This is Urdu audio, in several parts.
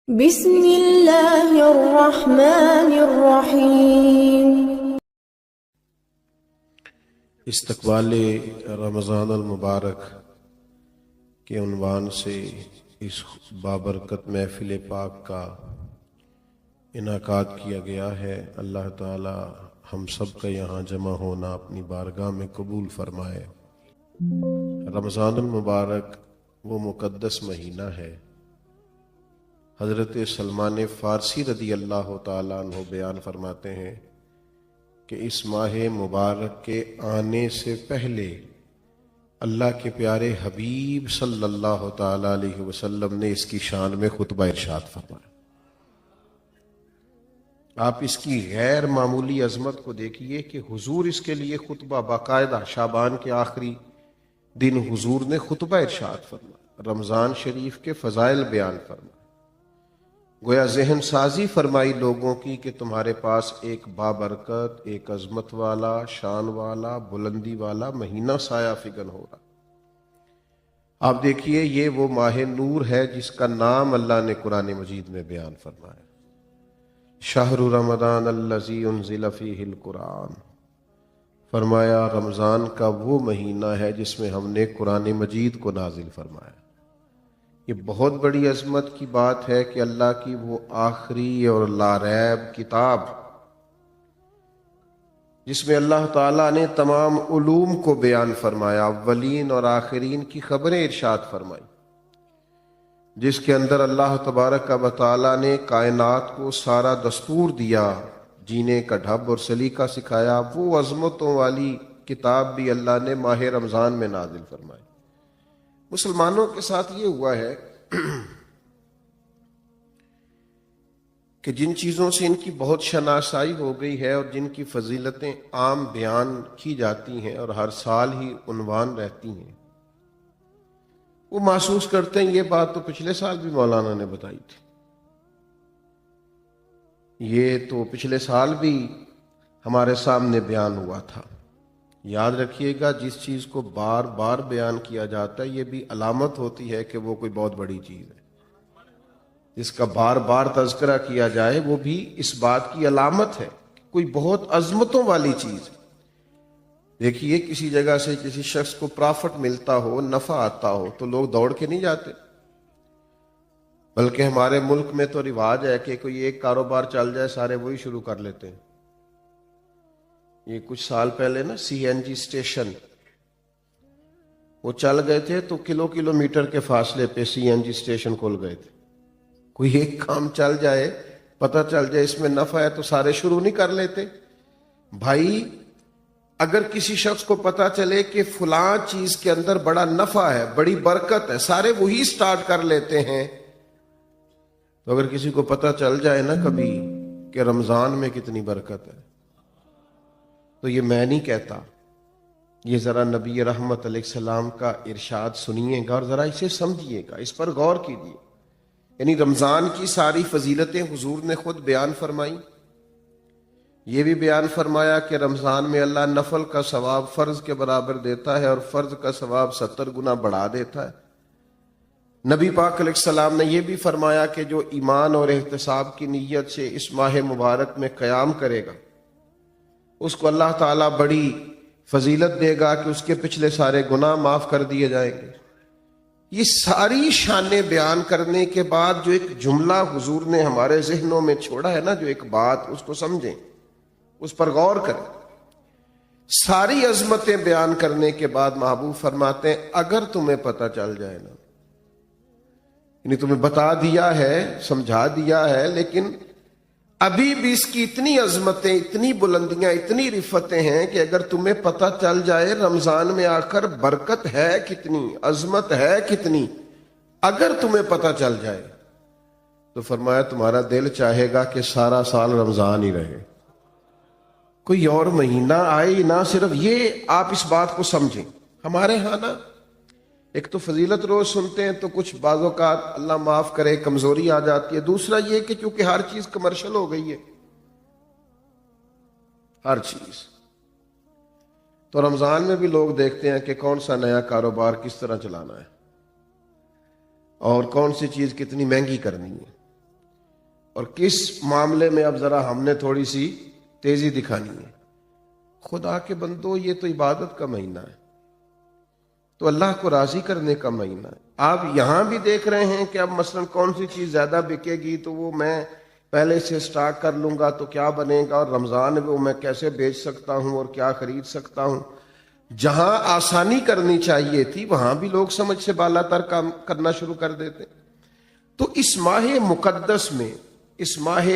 بسم اللہ الرحمن الرحیم۔ استقبال رمضان المبارک کے عنوان سے اس بابرکت محفل پاک کا انعقاد کیا گیا ہے۔ اللہ تعالی ہم سب کا یہاں جمع ہونا اپنی بارگاہ میں قبول فرمائے۔ رمضان المبارک وہ مقدس مہینہ ہے۔ حضرت سلمان فارسی رضی اللہ تعالیٰ عنہ بیان فرماتے ہیں کہ اس ماہ مبارک کے آنے سے پہلے اللہ کے پیارے حبیب صلی اللہ تعالیٰ علیہ وسلم نے اس کی شان میں خطبہ ارشاد فرمایا۔ آپ اس کی غیر معمولی عظمت کو دیکھیے کہ حضور اس کے لیے خطبہ باقاعدہ شعبان کے آخری دن حضور نے خطبہ ارشاد فرمایا، رمضان شریف کے فضائل بیان فرمایا، گویا ذہن سازی فرمائی لوگوں کی کہ تمہارے پاس ایک بابرکت، ایک عظمت والا، شان والا، بلندی والا مہینہ سایہ فگن ہو رہا۔ آپ دیکھیے یہ وہ ماہ نور ہے جس کا نام اللہ نے قرآن مجید میں بیان فرمایا، شہر رمضان الذی انزل فیہ القرآن، فرمایا رمضان کا وہ مہینہ ہے جس میں ہم نے قرآن مجید کو نازل فرمایا۔ یہ بہت بڑی عظمت کی بات ہے کہ اللہ کی وہ آخری اور لاریب کتاب جس میں اللہ تعالیٰ نے تمام علوم کو بیان فرمایا، اولین اور آخرین کی خبریں ارشاد فرمائی، جس کے اندر اللہ تبارک و تعالیٰ نے کائنات کو سارا دستور دیا، جینے کا ڈھب اور سلیقہ سکھایا، وہ عظمتوں والی کتاب بھی اللہ نے ماہ رمضان میں نازل فرمائی۔ مسلمانوں کے ساتھ یہ ہوا ہے کہ جن چیزوں سے ان کی بہت شناسائی ہو گئی ہے اور جن کی فضیلتیں عام بیان کی جاتی ہیں اور ہر سال ہی عنوان رہتی ہیں، وہ محسوس کرتے ہیں یہ بات تو پچھلے سال بھی مولانا نے بتائی تھی، یہ تو پچھلے سال بھی ہمارے سامنے بیان ہوا تھا۔ یاد رکھیے گا جس چیز کو بار بار بیان کیا جاتا ہے یہ بھی علامت ہوتی ہے کہ وہ کوئی بہت بڑی چیز ہے۔ جس کا بار بار تذکرہ کیا جائے وہ بھی اس بات کی علامت ہے کہ کوئی بہت عظمتوں والی چیز ہے۔ دیکھیے کسی جگہ سے کسی شخص کو پرافٹ ملتا ہو، نفع آتا ہو تو لوگ دوڑ کے نہیں جاتے، بلکہ ہمارے ملک میں تو رواج ہے کہ کوئی ایک کاروبار چل جائے سارے وہی شروع کر لیتے ہیں۔ یہ کچھ سال پہلے نا سی این جی اسٹیشن وہ چل گئے تھے تو کلومیٹر کے فاصلے پہ سی این جی اسٹیشن کھول گئے تھے۔ کوئی ایک کام چل جائے، پتہ چل جائے اس میں نفع ہے تو سارے شروع نہیں کر لیتے۔ بھائی اگر کسی شخص کو پتہ چلے کہ فلاں چیز کے اندر بڑا نفع ہے، بڑی برکت ہے، سارے وہی سٹارٹ کر لیتے ہیں۔ تو اگر کسی کو پتہ چل جائے نا کبھی کہ رمضان میں کتنی برکت ہے، تو یہ میں نہیں کہتا، یہ ذرا نبی رحمت علیہ السلام کا ارشاد سنیے گا اور ذرا اسے سمجھیے گا، اس پر غور کیجیے۔ یعنی رمضان کی ساری فضیلتیں حضور نے خود بیان فرمائی۔ یہ بھی بیان فرمایا کہ رمضان میں اللہ نفل کا ثواب فرض کے برابر دیتا ہے اور فرض کا ثواب 70 گنا بڑھا دیتا ہے۔ نبی پاک علیہ السلام نے یہ بھی فرمایا کہ جو ایمان اور احتساب کی نیت سے اس ماہ مبارک میں قیام کرے گا اس کو اللہ تعالیٰ بڑی فضیلت دے گا کہ اس کے پچھلے سارے گناہ معاف کر دیے جائیں گے۔ یہ ساری شانیں بیان کرنے کے بعد جو ایک جملہ حضور نے ہمارے ذہنوں میں چھوڑا ہے نا، جو ایک بات، اس کو سمجھیں، اس پر غور کریں۔ ساری عظمتیں بیان کرنے کے بعد محبوب فرماتے ہیں اگر تمہیں پتہ چل جائے نا، یعنی تمہیں بتا دیا ہے، سمجھا دیا ہے، لیکن ابھی بھی اس کی اتنی عظمتیں، اتنی بلندیاں، اتنی رفتیں ہیں کہ اگر تمہیں پتہ چل جائے رمضان میں آ کر برکت ہے کتنی، عظمت ہے کتنی، اگر تمہیں پتہ چل جائے تو فرمایا تمہارا دل چاہے گا کہ سارا سال رمضان ہی رہے، کوئی اور مہینہ آئے نہ۔ صرف یہ آپ اس بات کو سمجھیں۔ ہمارے ہاں نا ایک تو فضیلت روز سنتے ہیں تو کچھ بعض اوقات اللہ معاف کرے کمزوری آ جاتی ہے، دوسرا یہ کہ چونکہ ہر چیز کمرشل ہو گئی ہے، ہر چیز، تو رمضان میں بھی لوگ دیکھتے ہیں کہ کون سا نیا کاروبار کس طرح چلانا ہے اور کون سی چیز کتنی مہنگی کرنی ہے۔ اور کس معاملے میں اب ذرا ہم نے تھوڑی سی تیزی دکھانی ہے؟ خدا کے بندو، یہ تو عبادت کا مہینہ ہے، تو اللہ کو راضی کرنے کا مہینہ ہے۔ آپ یہاں بھی دیکھ رہے ہیں کہ اب مثلا کون سی چیز زیادہ بکے گی تو وہ میں پہلے سے سٹارٹ کر لوں گا تو کیا بنے گا، اور رمضان میں وہ میں کیسے بیچ سکتا ہوں اور کیا خرید سکتا ہوں۔ جہاں آسانی کرنی چاہیے تھی وہاں بھی لوگ سمجھ سے بالا تر کام کرنا شروع کر دیتے۔ تو اس ماہ مقدس میں، اس ماہ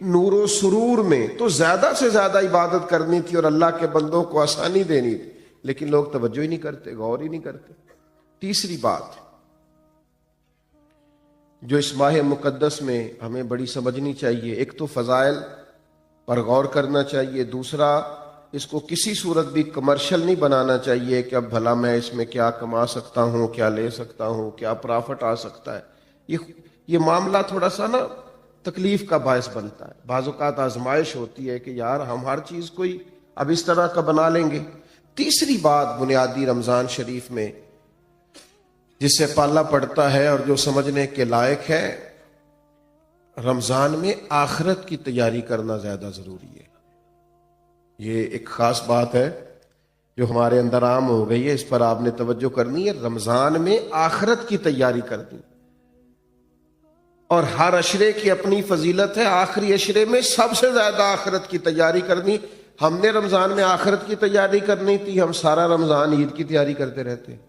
نور و سرور میں تو زیادہ سے زیادہ عبادت کرنی تھی اور اللہ کے بندوں کو آسانی دینی تھی، لیکن لوگ توجہ ہی نہیں کرتے، غور ہی نہیں کرتے۔ تیسری بات جو اس ماہ مقدس میں ہمیں بڑی سمجھنی چاہیے، ایک تو فضائل پر غور کرنا چاہیے، دوسرا اس کو کسی صورت بھی کمرشل نہیں بنانا چاہیے کہ اب بھلا میں اس میں کیا کما سکتا ہوں، کیا لے سکتا ہوں، کیا پرافٹ آ سکتا ہے۔ یہ معاملہ تھوڑا سا نا تکلیف کا باعث بنتا ہے۔ بعض اوقات آزمائش ہوتی ہے کہ یار ہم ہر چیز کوئی اب اس طرح کا بنا لیں گے۔ تیسری بات بنیادی رمضان شریف میں جس سے پالا پڑتا ہے اور جو سمجھنے کے لائق ہے، رمضان میں آخرت کی تیاری کرنا زیادہ ضروری ہے۔ یہ ایک خاص بات ہے جو ہمارے اندر عام ہو گئی ہے، اس پر آپ نے توجہ کرنی ہے۔ رمضان میں آخرت کی تیاری کرنی، اور ہر عشرے کی اپنی فضیلت ہے، آخری عشرے میں سب سے زیادہ آخرت کی تیاری کرنی۔ ہم نے رمضان میں آخرت کی تیاری کرنی تھی، ہم سارا رمضان عید کی تیاری کرتے رہتے ہیں۔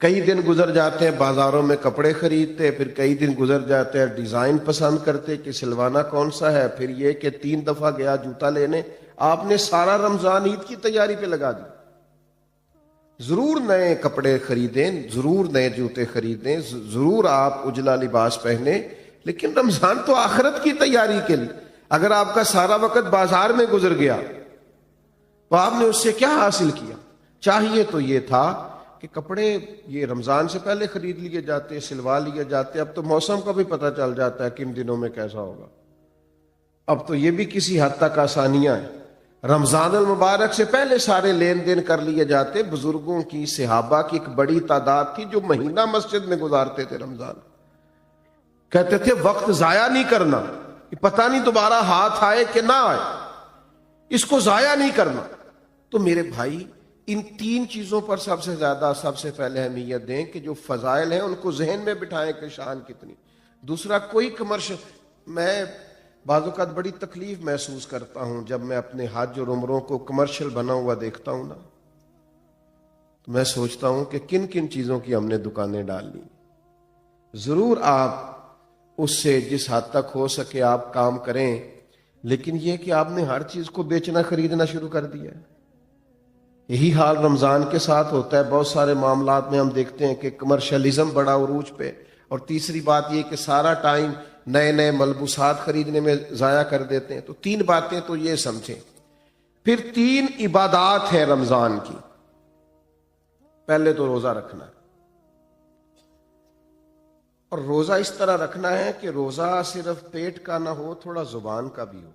کئی دن گزر جاتے ہیں بازاروں میں کپڑے خریدتے، پھر کئی دن گزر جاتے ہیں ڈیزائن پسند کرتے کہ سلوانا کون سا ہے، پھر یہ کہ 3 دفعہ گیا جوتا لینے۔ آپ نے سارا رمضان عید کی تیاری پہ لگا دی۔ ضرور نئے کپڑے خریدیں، ضرور نئے جوتے خریدیں، ضرور آپ اجلا لباس پہنیں، لیکن رمضان تو آخرت کی تیاری کے لیے۔ اگر آپ کا سارا وقت بازار میں گزر گیا تو آپ نے اس سے کیا حاصل کیا؟ چاہیے تو یہ تھا کہ کپڑے یہ رمضان سے پہلے خرید لیے جاتے، سلوا لیے جاتے۔ اب تو موسم کا بھی پتہ چل جاتا ہے کن دنوں میں کیسا ہوگا۔ اب تو یہ بھی کسی حد تک آسانیاں ہیں۔ رمضان المبارک سے پہلے سارے لین دین کر لیے جاتے۔ بزرگوں کی، صحابہ کی ایک بڑی تعداد تھی جو مہینہ مسجد میں گزارتے تھے رمضان۔ کہتے تھے وقت ضائع نہیں کرنا، پتہ نہیں دوبارہ ہاتھ آئے کہ نہ آئے، اس کو ضائع نہیں کرنا۔ تو میرے بھائی ان 3 چیزوں پر سب سے زیادہ سب سے پہلے اہمیت دیں کہ جو فضائل ہیں ان کو ذہن میں بٹھائیں کہ شان کتنی۔ دوسرا کوئی کمرشل، میں بعض اوقات بڑی تکلیف محسوس کرتا ہوں جب میں اپنے حج اور عمروں کو کمرشل بنا ہوا دیکھتا ہوں نا، تو میں سوچتا ہوں کہ کن کن چیزوں کی ہم نے دکانیں ڈال لی۔ ضرور آپ اس سے جس حد تک ہو سکے آپ کام کریں، لیکن یہ کہ آپ نے ہر چیز کو بیچنا خریدنا شروع کر دیا ہے۔ یہی حال رمضان کے ساتھ ہوتا ہے۔ بہت سارے معاملات میں ہم دیکھتے ہیں کہ کمرشلزم بڑا عروج پہ، اور تیسری بات یہ کہ سارا ٹائم نئے نئے ملبوسات خریدنے میں ضائع کر دیتے ہیں۔ تو 3 باتیں تو یہ سمجھیں۔ پھر 3 عبادات ہیں رمضان کی۔ پہلے تو روزہ رکھنا ہے، اور روزہ اس طرح رکھنا ہے کہ روزہ صرف پیٹ کا نہ ہو، تھوڑا زبان کا بھی ہو۔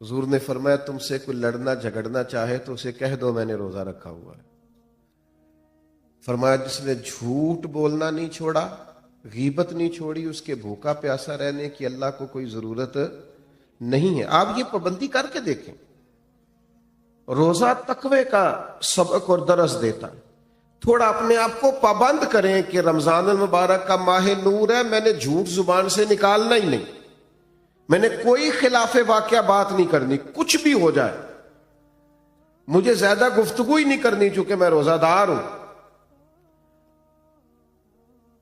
حضور نے فرمایا تم سے کوئی لڑنا جھگڑنا چاہے تو اسے کہہ دو میں نے روزہ رکھا ہوا ہے۔ فرمایا جس نے جھوٹ بولنا نہیں چھوڑا، غیبت نہیں چھوڑی، اس کے بھوکا پیاسا رہنے کی اللہ کو کوئی ضرورت نہیں ہے۔ آپ یہ پابندی کر کے دیکھیں۔ روزہ تقوی کا سبق اور درس دیتا ہے۔ تھوڑا اپنے آپ کو پابند کریں کہ رمضان المبارک کا ماہ نور ہے، میں نے جھوٹ زبان سے نکالنا ہی نہیں، میں نے کوئی خلاف واقعہ بات نہیں کرنی، کچھ بھی ہو جائے مجھے زیادہ گفتگو ہی نہیں کرنی چونکہ میں روزہ دار ہوں۔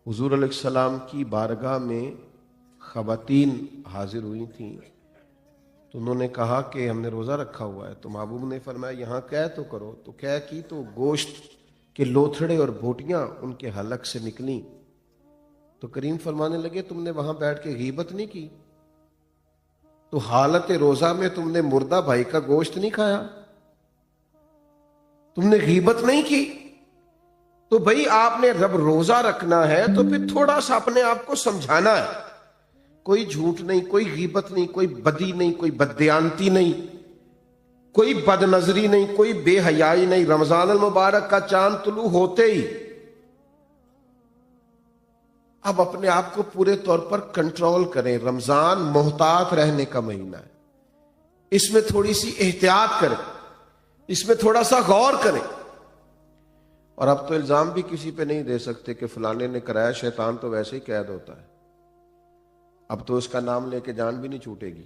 حضور علیہ السلام کی بارگاہ میں خواتین حاضر ہوئی تھیں، تو انہوں نے کہا کہ ہم نے روزہ رکھا ہوا ہے۔ تو محبوب نے فرمایا یہاں کہہ تو کرو۔ تو کہہ کی تو گوشت کے لوتھڑے اور بوٹیاں ان کے حلق سے نکلیں۔ تو کریم فرمانے لگے تم نے وہاں بیٹھ کے غیبت نہیں کی؟ تو حالت روزہ میں تم نے مردہ بھائی کا گوشت نہیں کھایا؟ تم نے غیبت نہیں کی؟ تو بھئی آپ نے رب روزہ رکھنا ہے تو پھر تھوڑا سا اپنے آپ کو سمجھانا ہے۔ کوئی جھوٹ نہیں، کوئی غیبت نہیں، کوئی بدی نہیں، کوئی بددیانتی نہیں، کوئی بد نظری نہیں، کوئی بے حیائی نہیں۔ رمضان المبارک کا چاند طلوع ہوتے ہی اب اپنے آپ کو پورے طور پر کنٹرول کریں. رمضان محتاط رہنے کا مہینہ ہے, اس میں تھوڑی سی احتیاط کریں, اس میں تھوڑا سا غور کریں. اور اب تو الزام بھی کسی پہ نہیں دے سکتے کہ فلانے نے کرایا, شیطان تو ویسے ہی قید ہوتا ہے. اب تو اس کا نام لے کے جان بھی نہیں چھوٹے گی,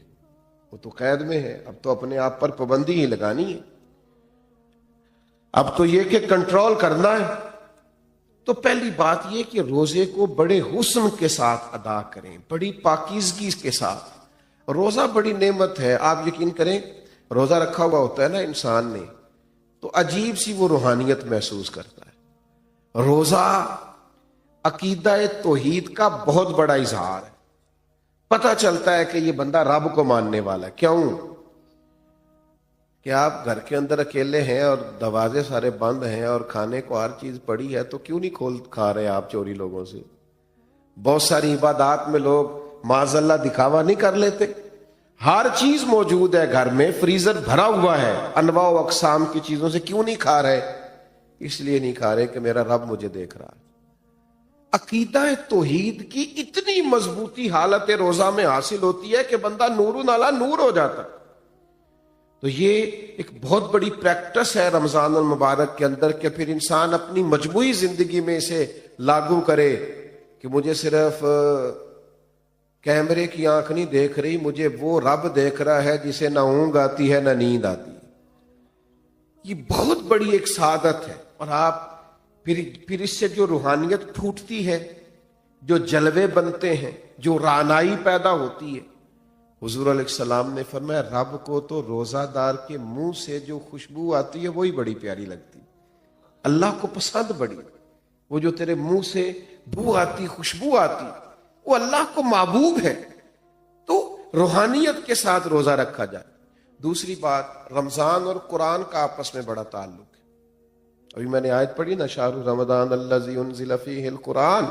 وہ تو قید میں ہے. اب تو اپنے آپ پر پابندی ہی لگانی ہے. اب تو یہ کہ کنٹرول کرنا ہے. تو پہلی بات یہ کہ روزے کو بڑے حسن کے ساتھ ادا کریں, بڑی پاکیزگی کے ساتھ. روزہ بڑی نعمت ہے. آپ یقین کریں, روزہ رکھا ہوا ہوتا ہے نا انسان نے, تو عجیب سی وہ روحانیت محسوس کرتا ہے. روزہ عقیدہ توحید کا بہت بڑا اظہار ہے. پتہ چلتا ہے کہ یہ بندہ رب کو ماننے والا ہے. کیوں کہ آپ گھر کے اندر اکیلے ہیں اور دروازے سارے بند ہیں اور کھانے کو ہر چیز پڑی ہے, تو کیوں نہیں کھول کھا رہے آپ چوری لوگوں سے؟ بہت ساری عبادات میں لوگ معاذ اللہ دکھاوا نہیں کر لیتے. ہر چیز موجود ہے گھر میں, فریزر بھرا ہوا ہے انواع و اقسام کی چیزوں سے. کیوں نہیں کھا رہے؟ اس لیے نہیں کھا رہے کہ میرا رب مجھے دیکھ رہا ہے. عقیدہ توحید کی اتنی مضبوطی حالت روزہ میں حاصل ہوتی ہے کہ بندہ نور نالا نور ہو جاتا ہے. تو یہ ایک بہت بڑی پریکٹس ہے رمضان المبارک کے اندر کہ پھر انسان اپنی مجموعی زندگی میں اسے لاگو کرے کہ مجھے صرف کیمرے کی آنکھ نہیں دیکھ رہی, مجھے وہ رب دیکھ رہا ہے جسے نہ اونگ آتی ہے نہ نیند آتی ہے. یہ بہت بڑی ایک سعادت ہے. اور آپ پھر اس سے جو روحانیت پھوٹتی ہے, جو جلوے بنتے ہیں, جو رعنائی پیدا ہوتی ہے. حضور علیہ السلام نے فرمایا رب کو تو روزہ دار کے منہ سے جو خوشبو آتی ہے وہی بڑی پیاری لگتی. اللہ کو پسند بڑی وہ جو تیرے منہ سے بو آتی, خوشبو آتی, وہ اللہ کو محبوب ہے. تو روحانیت کے ساتھ روزہ رکھا جائے. دوسری بات, رمضان اور قرآن کا آپس میں بڑا تعلق ہے. ابھی میں نے آیت پڑھی نا, شہر رمضان الذی انزل فیہ القرآن.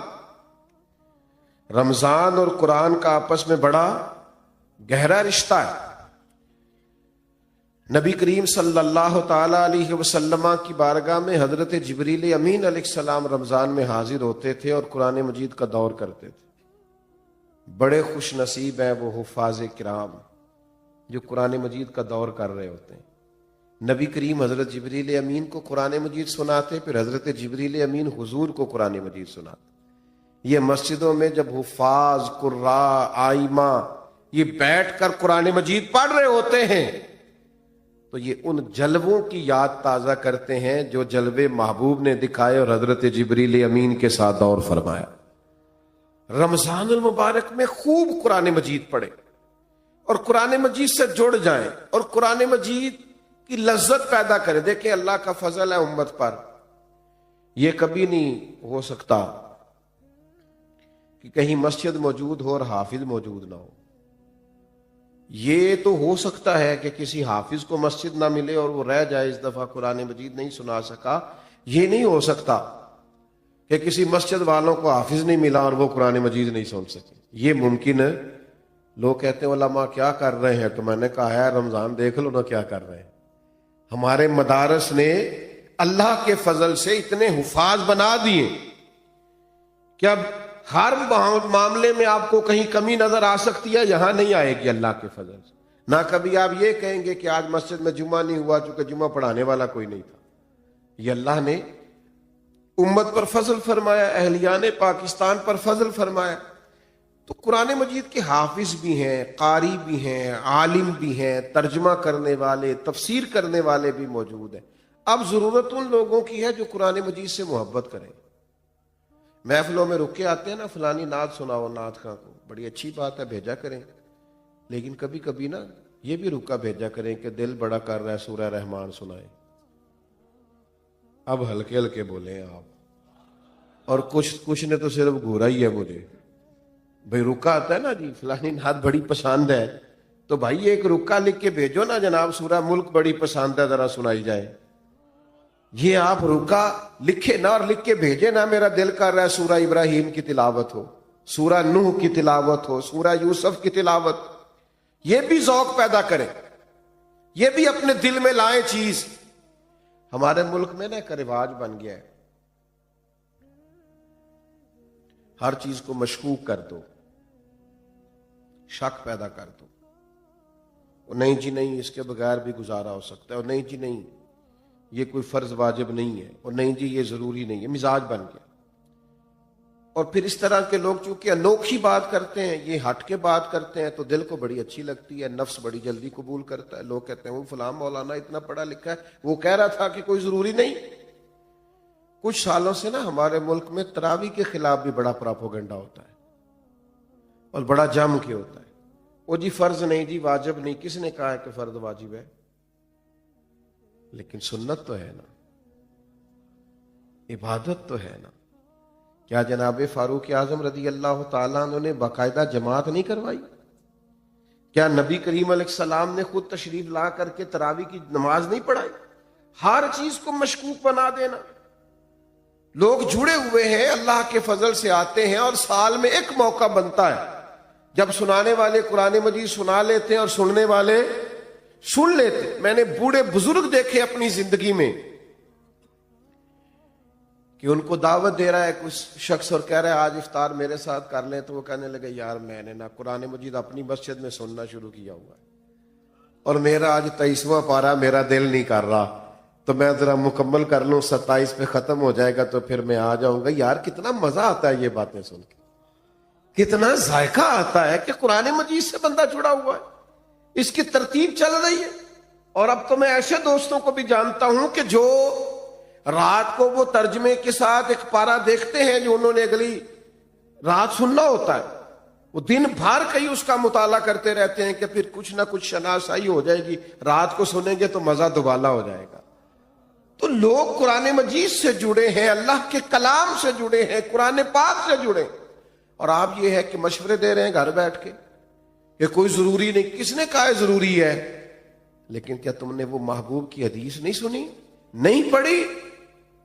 رمضان اور قرآن کا آپس میں بڑا گہرا رشتہ ہے. نبی کریم صلی اللہ تعالی علیہ وسلم کی بارگاہ میں حضرت جبریل امین علیہ السلام رمضان میں حاضر ہوتے تھے اور قرآن مجید کا دور کرتے تھے. بڑے خوش نصیب ہیں وہ حفاظ کرام جو قرآن مجید کا دور کر رہے ہوتے ہیں. نبی کریم حضرت جبریل امین کو قرآن مجید سناتے, پھر حضرت جبریل امین حضور کو قرآن مجید سناتے. یہ مسجدوں میں جب حفاظ, قراء, آئمہ یہ بیٹھ کر قرآن مجید پڑھ رہے ہوتے ہیں تو یہ ان جلووں کی یاد تازہ کرتے ہیں جو جلوے محبوب نے دکھائے اور حضرت جبریل امین کے ساتھ دور فرمایا. رمضان المبارک میں خوب قرآن مجید پڑھیں اور قرآن مجید سے جڑ جائیں اور قرآن مجید کی لذت پیدا کریں. دیکھیں اللہ کا فضل ہے امت پر. یہ کبھی نہیں ہو سکتا کہ کہیں مسجد موجود ہو اور حافظ موجود نہ ہو. یہ تو ہو سکتا ہے کہ کسی حافظ کو مسجد نہ ملے اور وہ رہ جائے, اس دفعہ قرآن مجید نہیں سنا سکا. یہ نہیں ہو سکتا کہ کسی مسجد والوں کو حافظ نہیں ملا اور وہ قرآن مجید نہیں سن سکے. یہ ممکن ہے. لوگ کہتے ہیں علماء کیا کر رہے ہیں, تو میں نے کہا ہے رمضان دیکھ لو نا کیا کر رہے ہیں. ہمارے مدارس نے اللہ کے فضل سے اتنے حفاظ بنا دیے کہ اب ہر معاملے میں آپ کو کہیں کمی نظر آ سکتی ہے, یہاں نہیں آئے گی اللہ کے فضل سے. نہ کبھی آپ یہ کہیں گے کہ آج مسجد میں جمعہ نہیں ہوا چونکہ جمعہ پڑھانے والا کوئی نہیں تھا. یہ اللہ نے امت پر فضل فرمایا, اہلیان پاکستان پر فضل فرمایا. تو قرآن مجید کے حافظ بھی ہیں, قاری بھی ہیں, عالم بھی ہیں, ترجمہ کرنے والے, تفسیر کرنے والے بھی موجود ہیں. اب ضرورت ان لوگوں کی ہے جو قرآن مجید سے محبت کریں. محفلوں میں رک کے آتے ہیں نا, فلانی نعت سناؤ نعت خاں کو, بڑی اچھی بات ہے, بھیجا کریں. لیکن کبھی کبھی نا یہ بھی رکا بھیجا کریں کہ دل بڑا کر رہا ہے سورہ رحمان سنائیں. اب ہلکے ہلکے بولیں آپ. اور کچھ نے تو صرف گھورا ہی ہے مجھے. بھائی رکا آتا ہے نا جی فلانی نعت بڑی پسند ہے, تو بھائی ایک رکا لکھ کے بھیجو نا, جناب سورہ ملک بڑی پسند ہے ذرا سنائی جائے. یہ آپ رکا لکھے نا اور لکھ کے بھیجے نا, میرا دل کر رہا ہے سورہ ابراہیم کی تلاوت ہو, سورہ نوح کی تلاوت ہو, سورہ یوسف کی تلاوت. یہ بھی ذوق پیدا کریں, یہ بھی اپنے دل میں لائیں چیز. ہمارے ملک میں نا ایک رواج بن گیا ہے, ہر چیز کو مشکوک کر دو، شک پیدا کر دو، اور نہیں جی نہیں اس کے بغیر بھی گزارا ہو سکتا ہے، اور نہیں جی نہیں یہ کوئی فرض واجب نہیں ہے، اور نہیں جی یہ ضروری نہیں ہے، مزاج بن گیا۔ اور پھر اس طرح کے لوگ چونکہ انوکھی بات کرتے ہیں، یہ ہٹ کے بات کرتے ہیں، تو دل کو بڑی اچھی لگتی ہے، نفس بڑی جلدی قبول کرتا ہے۔ لوگ کہتے ہیں وہ فلاں مولانا اتنا پڑھا لکھا ہے، وہ کہہ رہا تھا کہ کوئی ضروری نہیں۔ کچھ سالوں سے نا ہمارے ملک میں تراویح کے خلاف بھی بڑا پراپوگنڈا ہوتا ہے، اور بڑا جم کے ہوتا ہے۔ وہ جی فرض نہیں جی واجب نہیں، کس نے کہا ہے کہ فرض واجب ہے؟ لیکن سنت تو ہے نا، عبادت تو ہے نا۔ کیا جناب فاروق اعظم رضی اللہ تعالیٰ عنہ نے باقاعدہ جماعت نہیں کروائی؟ کیا نبی کریم علیہ السلام نے خود تشریف لا کر کے تراویح کی نماز نہیں پڑھائی؟ ہر چیز کو مشکوک بنا دینا۔ لوگ جڑے ہوئے ہیں، اللہ کے فضل سے آتے ہیں، اور سال میں ایک موقع بنتا ہے جب سنانے والے قرآن مجید سنا لیتے ہیں اور سننے والے سن لیتے۔ میں نے بوڑھے بزرگ دیکھے اپنی زندگی میں کہ ان کو دعوت دے رہا ہے کچھ شخص اور کہہ رہا ہے آج افطار میرے ساتھ کر لیں، تو وہ کہنے لگے یار میں نے نا قرآن مجید اپنی مسجد میں سننا شروع کیا ہوا ہے، اور میرا آج 23واں پارہ میرا دل نہیں کر رہا، تو میں ذرا مکمل کر لوں، 27 پہ ختم ہو جائے گا تو پھر میں آ جاؤں گا۔ یار کتنا مزہ آتا ہے یہ باتیں سن کے، کتنا ذائقہ آتا ہے کہ قرآن مجید سے بندہ جڑا ہوا ہے، اس کی ترتیب چل رہی ہے۔ اور اب تو میں ایسے دوستوں کو بھی جانتا ہوں کہ جو رات کو وہ ترجمے کے ساتھ ایک پارہ دیکھتے ہیں جو انہوں نے اگلی رات سننا ہوتا ہے، وہ دن بھر کئی اس کا مطالعہ کرتے رہتے ہیں کہ پھر کچھ نہ کچھ شناسائی ہو جائے گی، رات کو سنیں گے تو مزہ دوبالا ہو جائے گا۔ تو لوگ قرآن مجید سے جڑے ہیں، اللہ کے کلام سے جڑے ہیں، قرآن پاک سے جڑے، اور آپ یہ ہے کہ مشورے دے رہے ہیں گھر بیٹھ کے کہ کوئی ضروری نہیں۔ کس نے کہا ہے ضروری ہے؟ لیکن کیا تم نے وہ محبوب کی حدیث نہیں سنی، نہیں پڑھی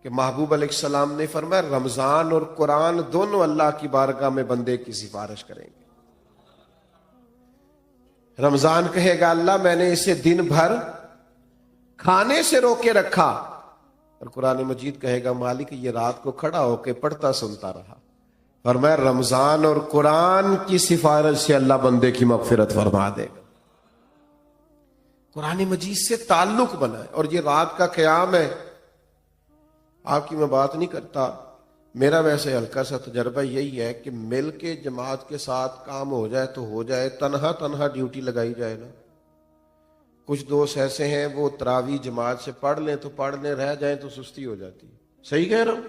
کہ محبوب علیہ السلام نے فرمایا رمضان اور قرآن دونوں اللہ کی بارگاہ میں بندے کی سفارش کریں گے۔ رمضان کہے گا اللہ میں نے اسے دن بھر کھانے سے روکے رکھا، اور قرآن مجید کہے گا مالک یہ رات کو کھڑا ہو کے پڑھتا سنتا رہا۔ فرمایا رمضان اور قرآن کی سفارش سے اللہ بندے کی مغفرت فرما دے گا۔ قرآن مجید سے تعلق بنا ہے، اور یہ رات کا قیام ہے۔ آپ کی میں بات نہیں کرتا، میرا ویسے ہلکا سا تجربہ یہی ہے کہ مل کے جماعت کے ساتھ کام ہو جائے تو ہو جائے، تنہا ڈیوٹی لگائی جائے نا۔ کچھ دوست ایسے ہیں وہ تراویح جماعت سے پڑھ لیں تو پڑھ لیں، رہ جائیں تو سستی ہو جاتی ہے۔ صحیح کہہ رہا ہوں؟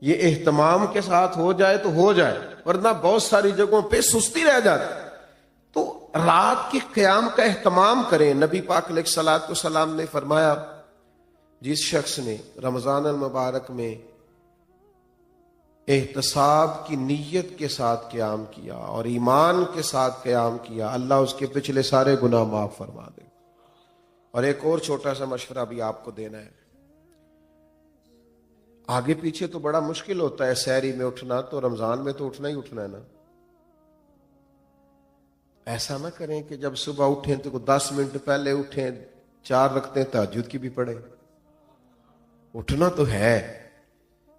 یہ اہتمام کے ساتھ ہو جائے تو ہو جائے، ورنہ بہت ساری جگہوں پہ سستی رہ جاتی۔ تو رات کے قیام کا اہتمام کریں۔ نبی پاک علیہ الصلوۃ والسلام نے فرمایا جس شخص نے رمضان المبارک میں احتساب کی نیت کے ساتھ قیام کیا اور ایمان کے ساتھ قیام کیا، اللہ اس کے پچھلے سارے گناہ معاف فرما دے۔ اور ایک اور چھوٹا سا مشورہ بھی آپ کو دینا ہے، آگے پیچھے تو بڑا مشکل ہوتا ہے سحری میں اٹھنا، تو رمضان میں تو اٹھنا ہی اٹھنا ہے نا۔ ایسا نہ کریں کہ جب صبح اٹھیں تو 10 منٹ پہلے اٹھیں، 4 رکعتیں تہجد کی بھی پڑھیں۔ اٹھنا تو ہے،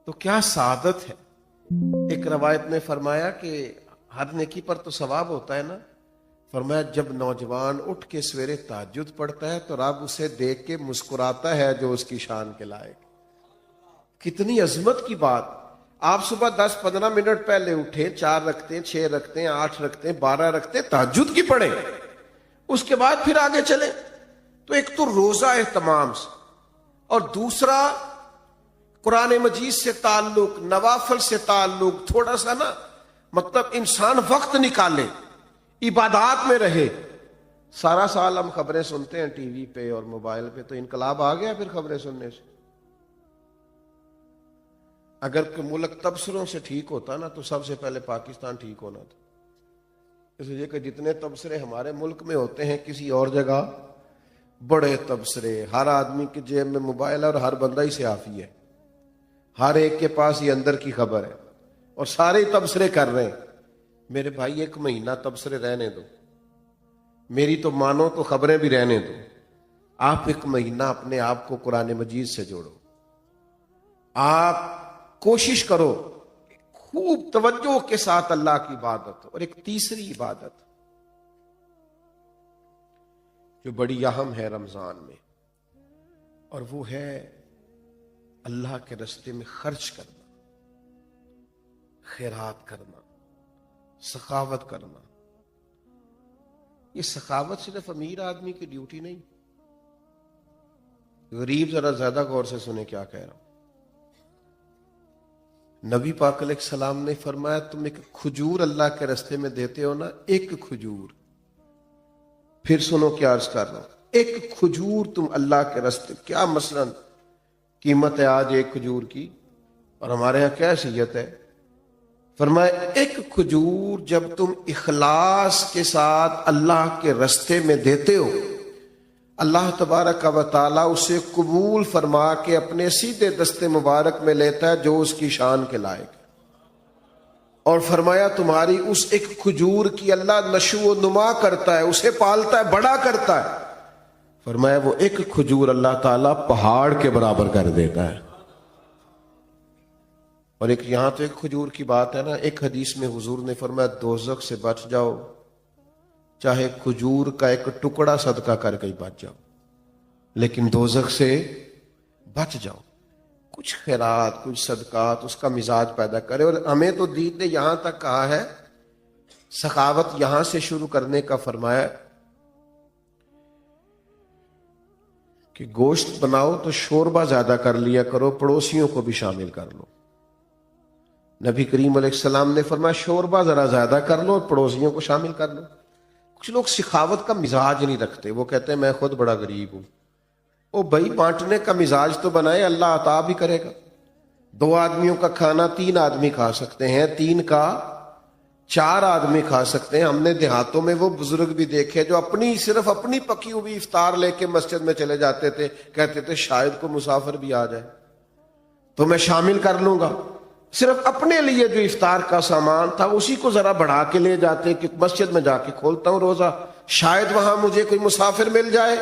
تو کیا سعادت ہے۔ ایک روایت میں فرمایا کہ ہر نیکی پر تو ثواب ہوتا ہے نا، فرمایا جب نوجوان اٹھ کے سویرے تہجد پڑھتا ہے تو رب اسے دیکھ کے مسکراتا ہے جو اس کی شان کے لائق۔ کتنی عظمت کی بات۔ آپ صبح 10-15 منٹ پہلے اٹھیں، 4 رکعتیں، 6 رکعتیں، 8 رکعتیں، 12 رکعتیں تہجد کی پڑھیں، اس کے بعد پھر آگے چلیں۔ تو ایک تو روزہ اہتمام سے، اور دوسرا قرآن مجید سے تعلق، نوافل سے تعلق، تھوڑا سا نا مطلب انسان وقت نکالے، عبادات میں رہے۔ سارا سال ہم خبریں سنتے ہیں ٹی وی پہ اور موبائل پہ، تو انقلاب آ گیا پھر خبریں سننے سے۔ اگر کہ ملک تبصروں سے ٹھیک ہوتا نا تو سب سے پہلے پاکستان ٹھیک ہونا تھا، اس لیے کہ جتنے تبصرے ہمارے ملک میں ہوتے ہیں کسی اور جگہ بڑے تبصرے، ہر آدمی کے جیب میں موبائل ہے اور ہر بندہ ہی صحافی ہے، ہر ایک کے پاس یہ اندر کی خبر ہے اور سارے ہی تبصرے کر رہے ہیں۔ میرے بھائی 1 مہینہ تبصرے رہنے دو، میری تو مانو تو خبریں بھی رہنے دو۔ آپ 1 مہینہ اپنے آپ کو قرآن مجید سے جوڑو، آپ کوشش کرو خوب توجہ کے ساتھ اللہ کی عبادت. اور ایک تیسری عبادت جو بڑی اہم ہے رمضان میں، اور وہ ہے اللہ کے راستے میں خرچ کرنا، خیرات کرنا، سخاوت کرنا. یہ سخاوت صرف امیر آدمی کی ڈیوٹی نہیں. غریب ذرا زیادہ غور سے سنیں کیا کہہ رہا ہوں. نبی پاک علیہ السلام نے فرمایا تم ایک کھجور اللہ کے راستے میں دیتے ہو نا، ایک کھجور، پھر سنو کیا عرض کر رہا ہوں، ایک کھجور تم اللہ کے راستے، کیا مثلا قیمت ہے آج ایک کھجور کی، اور ہمارے ہاں کیا حیثیت ہے؟ فرمایا ایک کھجور جب تم اخلاص کے ساتھ اللہ کے راستے میں دیتے ہو، اللہ تبارک و تعالیٰ اسے قبول فرما کے اپنے سیدھے دستے مبارک میں لیتا ہے جو اس کی شان کے لائق ہے. اور فرمایا تمہاری اس ایک کھجور کی اللہ نشو و نما کرتا ہے، اسے پالتا ہے، بڑا کرتا ہے. فرمایا وہ ایک کھجور اللہ تعالیٰ پہاڑ کے برابر کر دیتا ہے. اور ایک یہاں تو ایک کھجور کی بات ہے نا، ایک حدیث میں حضور نے فرمایا دوزخ سے بچ جاؤ، چاہے کھجور کا ایک ٹکڑا صدقہ کر کے بچ جاؤ، لیکن دوزخ سے بچ جاؤ. کچھ خیرات، کچھ صدقات اس کا مزاج پیدا کرے. اور ہمیں تو دین نے یہاں تک کہا ہے، سخاوت یہاں سے شروع کرنے کا فرمایا کہ گوشت بناؤ تو شوربہ زیادہ کر لیا کرو، پڑوسیوں کو بھی شامل کر لو. نبی کریم علیہ السلام نے فرمایا شوربہ ذرا زیادہ کر لو اور پڑوسیوں کو شامل کر لو. کچھ لوگ سخاوت کا مزاج نہیں رکھتے، وہ کہتے ہیں میں خود بڑا غریب ہوں. او بھائی بانٹنے کا مزاج تو بنائے، اللہ عطا بھی کرے گا. 2 آدمیوں کا کھانا 3 آدمی کھا سکتے ہیں، 3 کا 4 آدمی کھا سکتے ہیں. ہم نے دیہاتوں میں وہ بزرگ بھی دیکھے جو صرف اپنی پکی ہوئی افطار لے کے مسجد میں چلے جاتے تھے، کہتے تھے شاید کو مسافر بھی آ جائے تو میں شامل کر لوں گا. صرف اپنے لیے جو افطار کا سامان تھا اسی کو ذرا بڑھا کے لے جاتے کہ مسجد میں جا کے کھولتا ہوں روزہ، شاید وہاں مجھے کوئی مسافر مل جائے.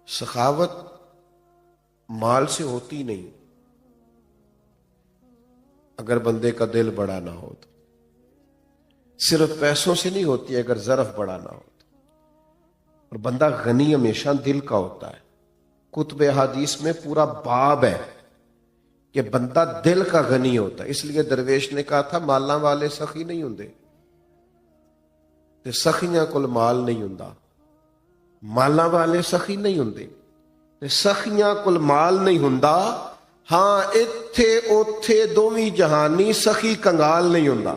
سخاوت مال سے ہوتی نہیں، اگر بندے کا دل بڑا نہ ہو تو. صرف پیسوں سے نہیں ہوتی اگر ظرف بڑا نہ ہو تو. اور بندہ غنی ہمیشہ دل کا ہوتا ہے. کتب حدیث میں پورا باب ہے کہ بندہ دل کا غنی ہوتا ہے. اس لیے درویش نے کہا تھا مالاں والے سخی نہیں ہوندے تے سخیاں کول مال نہیں ہوندا. مالاں والے سخی نہیں ہوندے تے سخیاں کول مال نہیں ہوندا. ہاں ایتھے اوتھے دوویں جہانی سخی کنگال نہیں ہوندا.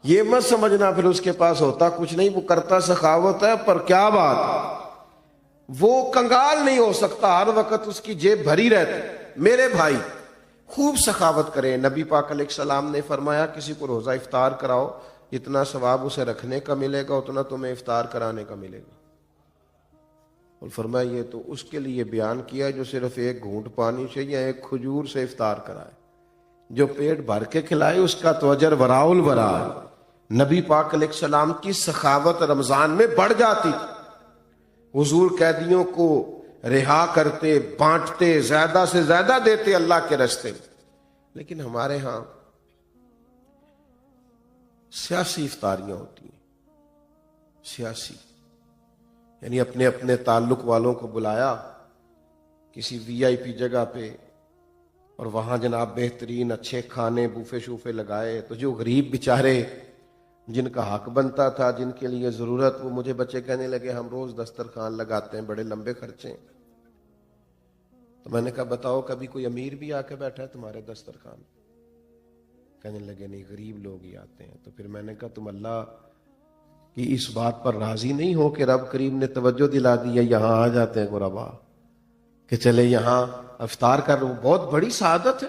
یہ مت سمجھنا پھر اس کے پاس ہوتا کچھ نہیں، وہ کرتا سخاوت ہے، پر کیا بات، وہ کنگال نہیں ہو سکتا، ہر وقت اس کی جیب بھری رہتی. میرے بھائی خوب سخاوت کریں. نبی پاک علیہ السلام نے فرمایا کسی کو روزہ افطار کراؤ، جتنا ثواب اسے رکھنے کا ملے گا اتنا تمہیں افطار کرانے کا ملے گا. اور فرمایا یہ تو اس کے لیے بیان کیا جو صرف ایک گھونٹ پانی سے یا ایک کھجور سے افطار کرائے. جو پیٹ بھر کے کھلائے اس کا تو اجر وراء الورا. نبی پاک علیہ السلام کی سخاوت رمضان میں بڑھ جاتی. حضور قیدیوں کو رہا کرتے، بانٹتے، زیادہ سے زیادہ دیتے اللہ کے راستے میں. لیکن ہمارے ہاں سیاسی افطاریاں ہوتی ہیں. سیاسی یعنی اپنے اپنے تعلق والوں کو بلایا کسی وی آئی پی جگہ پہ، اور وہاں جناب بہترین اچھے کھانے بوفے شوفے لگائے. تو جو غریب بیچارے جن کا حق بنتا تھا، جن کے لیے ضرورت، وہ مجھے بچے کہنے لگے ہم روز دسترخوان لگاتے ہیں، بڑے لمبے خرچے ہیں. تو میں نے کہا بتاؤ کبھی کوئی امیر بھی آ کے بیٹھا ہے تمہارے دسترخوان؟ کہنے لگے نہیں، غریب لوگ ہی آتے ہیں. تو پھر میں نے کہا تم اللہ کی اس بات پر راضی نہیں ہو کہ رب کریم نے توجہ دلا دی ہے، یہاں آ جاتے ہیں غربا کہ چلے یہاں افطار کر. وہ بہت بڑی سعادت ہے.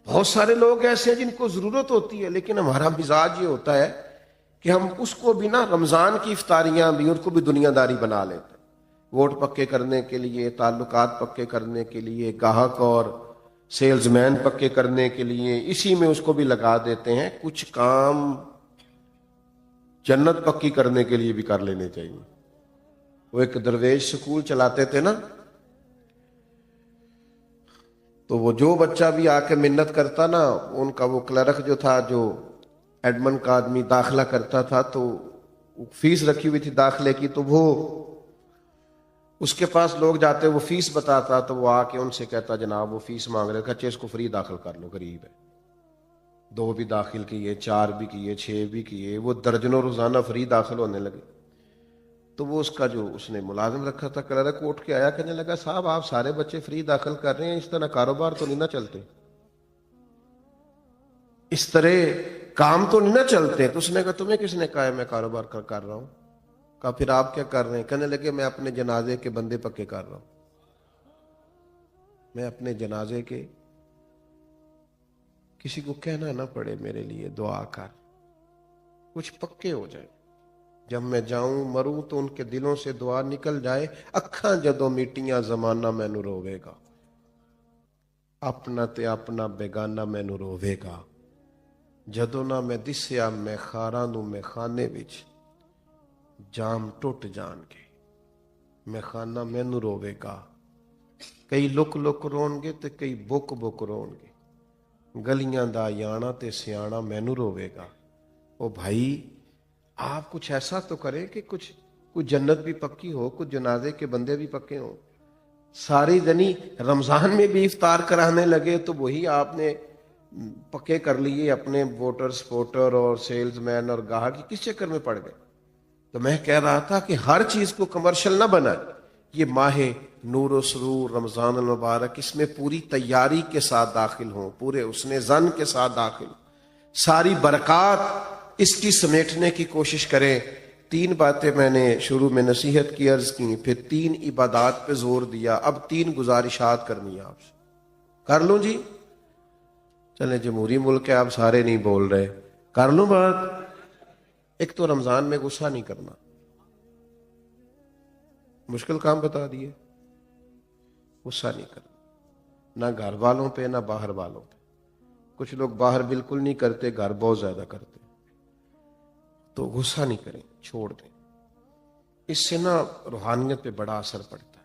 بہت سارے لوگ ایسے ہیں جن کو ضرورت ہوتی ہے، لیکن ہمارا مزاج یہ ہوتا ہے کہ ہم اس کو بھی نا، رمضان کی افطاریاں بھی ان کو بھی دنیا داری بنا لیتے ہیں. ووٹ پکے کرنے کے لیے، تعلقات پکے کرنے کے لیے، گاہک اور سیلز مین پکے کرنے کے لیے، اسی میں اس کو بھی لگا دیتے ہیں. کچھ کام جنت پکی کرنے کے لیے بھی کر لینے چاہیے. وہ ایک درویش سکول چلاتے تھے نا، تو وہ جو بچہ بھی آ کے منت کرتا نا، ان کا وہ کلرک جو تھا، جو ایڈمن کا آدمی داخلہ کرتا تھا، تو فیس رکھی ہوئی تھی داخلے کی، تو وہ اس کے پاس لوگ جاتے، وہ فیس بتاتا، تو وہ آ کے ان سے کہتا جناب وہ فیس مانگ رہے، کہتے اس کو فری داخل کر لو، غریب ہے۔ 2 بھی داخل کیے، 4 بھی کیے، 6 بھی کیے، وہ درجنوں روزانہ فری داخل ہونے لگے۔ تو وہ اس کا جو اس نے ملازم رکھا تھا کلرک، اٹھ کے آیا، کہنے لگا صاحب آپ سارے بچے فری داخل کر رہے ہیں، اس طرح کاروبار تو نہیں نہ چلتے، اس طرح کام تو نہیں نہ چلتے۔ تو اس نے کہا تمہیں کس نے کہا ہے میں کاروبار کر رہا ہوں؟ کہا پھر آپ کیا کر رہے ہیں؟ کہنے لگے میں اپنے جنازے کے بندے پکے کر رہا ہوں، میں اپنے جنازے کے، کسی کو کہنا نہ پڑے میرے لیے دعا کر، کچھ پکے ہو جائے، جب میں جاؤں مروں تو ان کے دلوں سے دعا نکل جائے، اکھاں جدوں میٹیاں زمانہ مینوں روے گا، اپنا تے اپنا بیگانہ مینوں روے گا، جدوں نہ میں دسیا میں خاراں نوں میں خانے وچ، جام ٹوٹ جان گے میں خانہ مینوں روے گا، کئی لک لک رون گے تے کئی بک بک رون گے، گلیاں دا یانا تے سیانا مینوں روے گا۔ او بھائی آپ کچھ ایسا تو کریں کہ کچھ جنت بھی پکی ہو، کچھ جنازے کے بندے بھی پکے ہوں۔ ساری دنی رمضان میں بھی افطار کرانے لگے تو وہی آپ نے پکے کر لیے اپنے ووٹر سپورٹر اور سیلز مین اور گاہک، کس چکر میں پڑ گئے؟ تو میں کہہ رہا تھا کہ ہر چیز کو کمرشل نہ بنائے۔ یہ ماہ نور و سرور رمضان المبارک، اس میں پوری تیاری کے ساتھ داخل ہوں، پورے حسن ظن کے ساتھ داخل ہوں، ساری برکات اس کی سمیٹنے کی کوشش کریں۔ 3 باتیں میں نے شروع میں نصیحت کی عرض کی، پھر 3 عبادات پہ زور دیا، اب 3 گزارشات کرنی ہیں آپ سے۔ کر لوں جی؟ چلیں جمہوری ملک ہے، آپ سارے نہیں بول رہے، کر لوں بات؟ ایک تو رمضان میں غصہ نہیں کرنا، مشکل کام بتا دیے، غصہ نہیں کرنا، نہ گھر والوں پہ نہ باہر والوں پہ۔ کچھ لوگ باہر بالکل نہیں کرتے، گھر بہت زیادہ کرتے، تو غصہ نہیں کریں، چھوڑ دیں۔ اس سے نا روحانیت پہ بڑا اثر پڑتا ہے۔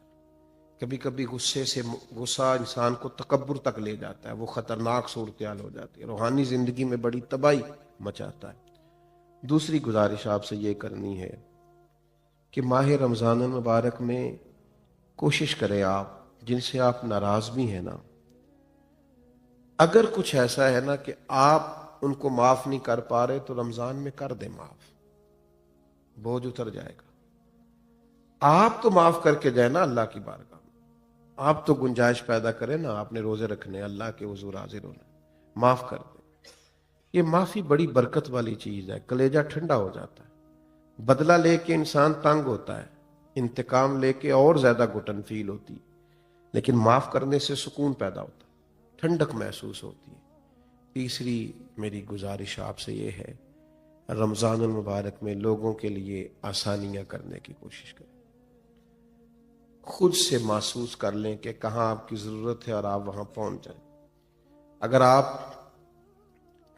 کبھی کبھی غصہ انسان کو تکبر تک لے جاتا ہے، وہ خطرناک صورتحال ہو جاتی ہے، روحانی زندگی میں بڑی تباہی مچاتا ہے۔ دوسری گزارش آپ سے یہ کرنی ہے کہ ماہ رمضان المبارک میں کوشش کریں، آپ جن سے آپ ناراض بھی ہیں نا، اگر کچھ ایسا ہے نا کہ آپ ان کو معاف نہیں کر پا رہے تو رمضان میں کر دیں معاف، بوجھ اتر جائے گا۔ آپ تو معاف کر کے جائیں نا اللہ کی بارگاہ میں، آپ تو گنجائش پیدا کریں نا، آپ نے روزے رکھنے، اللہ کے حضور حاضر ہونا، معاف کر دیں۔ یہ معافی بڑی برکت والی چیز ہے، کلیجہ ٹھنڈا ہو جاتا ہے۔ بدلہ لے کے انسان تنگ ہوتا ہے، انتقام لے کے اور زیادہ گھٹن فیل ہوتی، لیکن معاف کرنے سے سکون پیدا ہوتا ہے، ٹھنڈک محسوس ہوتی ہے۔ تیسری میری گزارش آپ سے یہ ہے، رمضان المبارک میں لوگوں کے لیے آسانیاں کرنے کی کوشش کریں۔ خود سے محسوس کر لیں کہ کہاں آپ کی ضرورت ہے اور آپ وہاں پہنچ جائیں۔ اگر آپ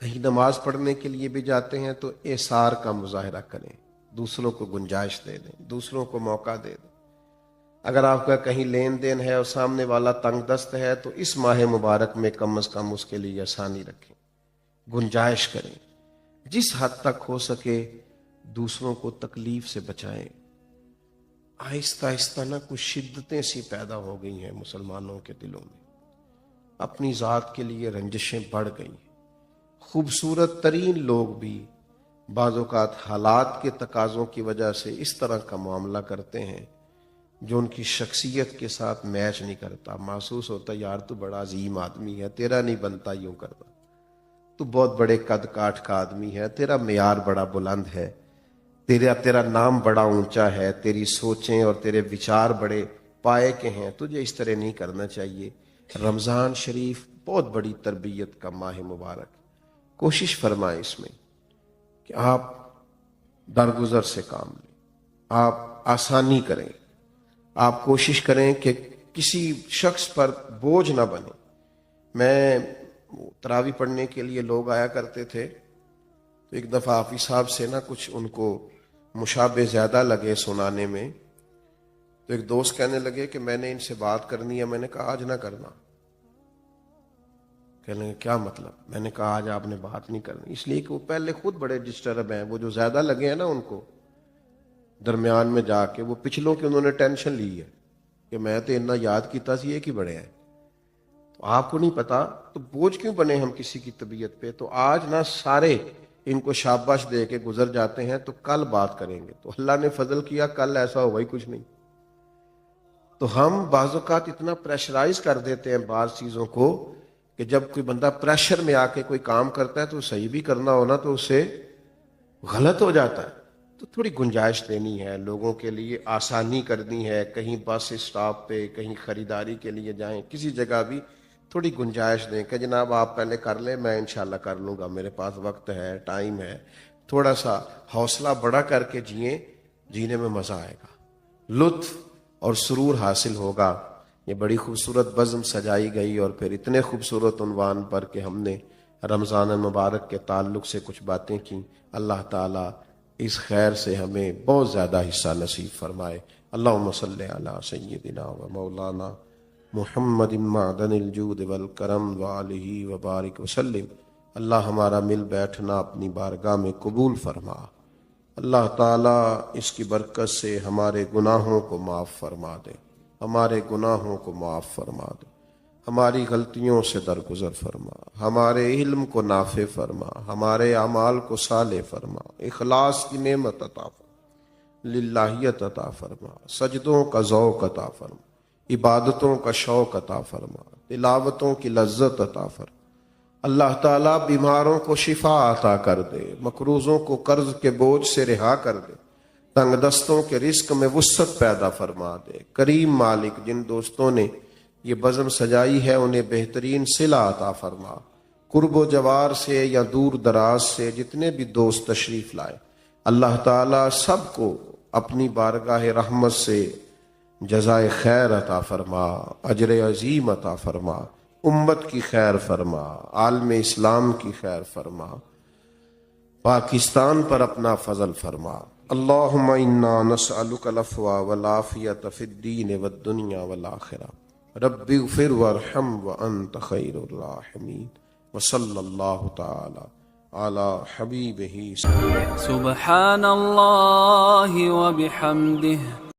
کہیں نماز پڑھنے کے لیے بھی جاتے ہیں تو ایثار کا مظاہرہ کریں، دوسروں کو گنجائش دے دیں، دوسروں کو موقع دے دیں۔ اگر آپ کا کہیں لین دین ہے اور سامنے والا تنگ دست ہے تو اس ماہ مبارک میں کم از کم اس کے لیے آسانی رکھیں، گنجائش کریں، جس حد تک ہو سکے دوسروں کو تکلیف سے بچائیں۔ آہستہ آہستہ نا کچھ شدتیں سی پیدا ہو گئی ہیں مسلمانوں کے دلوں میں، اپنی ذات کے لیے رنجشیں بڑھ گئی ہیں۔ خوبصورت ترین لوگ بھی بعض اوقات حالات کے تقاضوں کی وجہ سے اس طرح کا معاملہ کرتے ہیں جو ان کی شخصیت کے ساتھ میچ نہیں کرتا۔ محسوس ہوتا یار تو بڑا عظیم آدمی ہے، تیرا نہیں بنتا یوں کرنا، تو بہت بڑے قد کاٹ کا آدمی ہے، تیرا معیار بڑا بلند ہے، تیرا نام بڑا اونچا ہے، تیری سوچیں اور تیرے وچار بڑے پائے کے ہیں، تجھے اس طرح نہیں کرنا چاہیے۔ رمضان شریف بہت بڑی تربیت کا ماہ مبارک، کوشش فرمائیں اس میں کہ آپ درگزر سے کام لیں، آپ آسانی کریں، آپ کوشش کریں کہ کسی شخص پر بوجھ نہ بنے۔ میں تراویح پڑھنے کے لیے لوگ آیا کرتے تھے تو ایک دفعہ حافظ صاحب سے نا کچھ ان کو مشابہ زیادہ لگے سنانے میں، تو ایک دوست کہنے لگے کہ میں نے ان سے بات کرنی ہے، میں نے کہا آج نہ کرنا، کہنے لگے کیا مطلب؟ میں نے کہا آج آپ نے بات نہیں کرنی، اس لیے کہ وہ پہلے خود بڑے ڈسٹرب ہیں، وہ جو زیادہ لگے ہیں نا ان کو درمیان میں جا کے، وہ پچھلوں کی انہوں نے ٹینشن لی ہے کہ میں تو اتنا یاد کیتا سی ایک ہی بڑے ہیں، تو آپ کو نہیں پتا تو بوجھ کیوں بنے ہم کسی کی طبیعت پہ؟ تو آج نہ سارے ان کو شاباش دے کے گزر جاتے ہیں، تو کل بات کریں گے، تو اللہ نے فضل کیا کل ایسا ہوا ہی کچھ نہیں۔ تو ہم بعض اوقات اتنا پریشرائز کر دیتے ہیں بعض چیزوں کو کہ جب کوئی بندہ پریشر میں آ کے کوئی کام کرتا ہے تو صحیح بھی کرنا ہونا تو اسے غلط ہو جاتا ہے۔ تو تھوڑی گنجائش دینی ہے لوگوں کے لیے، آسانی کرنی ہے، کہیں بس اسٹاپ پہ، کہیں خریداری کے لیے جائیں، کسی جگہ بھی تھوڑی گنجائش دیں کہ جناب آپ پہلے کر لیں، میں انشاءاللہ کر لوں گا، میرے پاس وقت ہے، ٹائم ہے۔ تھوڑا سا حوصلہ بڑا کر کے جئیں، جینے میں مزہ آئے گا، لطف اور سرور حاصل ہوگا۔ یہ بڑی خوبصورت بزم سجائی گئی اور پھر اتنے خوبصورت عنوان پر کہ ہم نے رمضان المبارک کے تعلق سے کچھ باتیں کی۔ اللہ تعالیٰ اس خیر سے ہمیں بہت زیادہ حصہ نصیب فرمائے۔ اللہم صلی علی سیدنا و مولانا محمد معدن الجود والکرم وآلہ وبارک وسلم۔ اللہ ہمارا مل بیٹھنا اپنی بارگاہ میں قبول فرما۔ اللہ تعالیٰ اس کی برکت سے ہمارے گناہوں کو معاف فرما دے، ہمارے گناہوں کو معاف فرما دے، ہماری غلطیوں سے درگزر فرما، ہمارے علم کو نافع فرما، ہمارے اعمال کو صالح فرما، اخلاص کی نعمت عطا فرما، للہیت عطا فرما، سجدوں کا ذوق عطا فرما، عبادتوں کا شوق عطا فرما، تلاوتوں کی لذت عطا فرما۔ اللہ تعالیٰ بیماروں کو شفا عطا کر دے، مقروضوں کو قرض کے بوجھ سے رہا کر دے، تنگ دستوں کے رزق میں وسعت پیدا فرما دے۔ کریم مالک، جن دوستوں نے یہ بزم سجائی ہے انہیں بہترین صلہ عطا فرما۔ قرب و جوار سے یا دور دراز سے جتنے بھی دوست تشریف لائے، اللہ تعالیٰ سب کو اپنی بارگاہ رحمت سے جزائے خیر عطا فرما، اجر عظیم عطا فرما، امت کی خیر فرما، عالم اسلام کی خیر فرما، پاکستان پر اپنا فضل فرما۔ اللہم انا نسألک العفو والعافیۃ فی الدین والدنیا والآخرہ، رب اغفر وارحم وانت خیر الراحمین، وصلی اللہ تعالی علی حبیبہ۔ سبحان اللہ وبحمدہ